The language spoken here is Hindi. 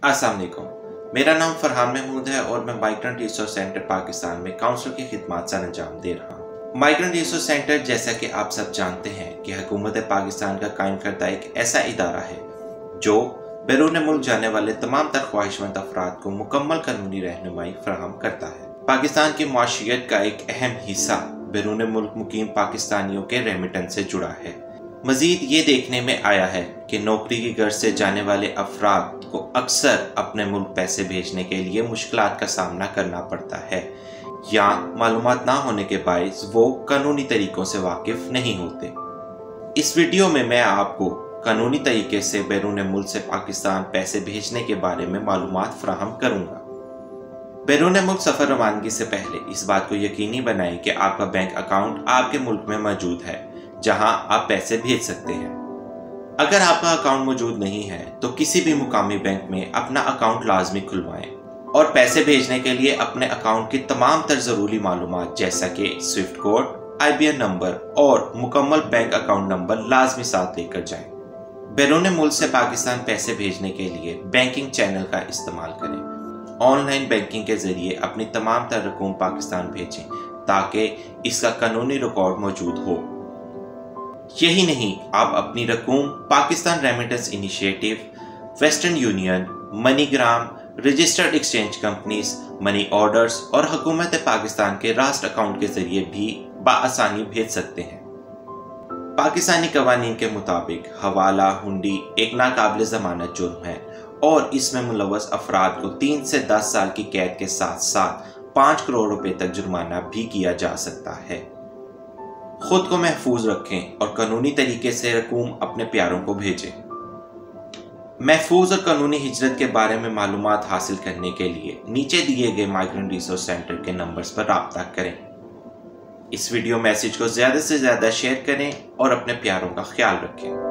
अस्सलाम वालेकुम। मेरा नाम फरहान महमूद है और मैं माइग्रेंट रिसोर्स सेंटर पाकिस्तान में काउंसलर की खिदमत सर अंजाम दे रहा हूँ। माइग्रेंट रिसोर्स सेंटर, जैसा कि आप सब जानते हैं कि हुकूमत पाकिस्तान का कायम करदा एक ऐसा इदारा है जो बैरून मुल्क जाने वाले तमाम तर ख्वाहिशमंद अफराद को मुकम्मल कानूनी रहनुमाई फराहम करता है। पाकिस्तान की माशियत का एक अहम हिस्सा बैरून मुल्क मुकीम पाकिस्तानियों के रेमिटेंस से जुड़ा है। मजीद ये देखने में आया है कि नौकरी की गर्ज से जाने वाले अफराद को अक्सर अपने मुल्क पैसे भेजने के लिए मुश्किलात का सामना करना पड़ता है या मालूमात ना होने के बायस वो कानूनी तरीकों से वाकिफ नहीं होते। इस वीडियो में मैं आपको कानूनी तरीके से बैरून मुल्क से पाकिस्तान पैसे भेजने के बारे में मालूमात फराहम करूंगा। बैरून मुल्क सफ़र रवानगी से पहले इस बात को यकीनी बनाएं कि आपका बैंक अकाउंट आपके मुल्क में मौजूद है जहां आप पैसे भेज सकते हैं। अगर आपका अकाउंट मौजूद नहीं है तो किसी भी मुकामी बैंक में अपना अकाउंट लाजमी खुलवाएं और पैसे भेजने के लिए अपने अकाउंट की तमाम तर ज़रूरी मालूमात जैसा कि स्विफ्ट कोड, IBN नंबर और मुकम्मल बैंक अकाउंट नंबर लाजमी साथ लेकर जाएं। बैरून मुल्क से पाकिस्तान पैसे भेजने के लिए बैंकिंग चैनल का इस्तेमाल करें। ऑनलाइन बैंकिंग के जरिए अपनी तमाम तर रकूम पाकिस्तान भेजें ताकि इसका कानूनी रिकॉर्ड मौजूद हो। यही नहीं, आप अपनी रकूम Pakistan remittance initiative, Western Union, MoneyGram, registered exchange companies, money orders और हुकूमत पाकिस्तान के राष्ट्र अकाउंट के जरिए भी बाआसानी भेज सकते हैं। पाकिस्तानी कवानीन के मुताबिक हवाला हुंडी एक नाकाबिल ज़मानत जुर्म है और इसमें मुलव्वस अफराद को 3 से 10 साल की कैद के साथ साथ 5 करोड़ रुपए तक जुर्माना भी किया जा सकता है। खुद को महफूज रखें और कानूनी तरीके से रकूम अपने प्यारों को भेजें। महफूज और कानूनी हिजरत के बारे में मालूमात हासिल करने के लिए नीचे दिए गए माइग्रेंट रिसोर्स सेंटर के नंबर्स पर राब्ता करें। इस वीडियो मैसेज को ज़्यादा से ज़्यादा शेयर करें और अपने प्यारों का ख्याल रखें।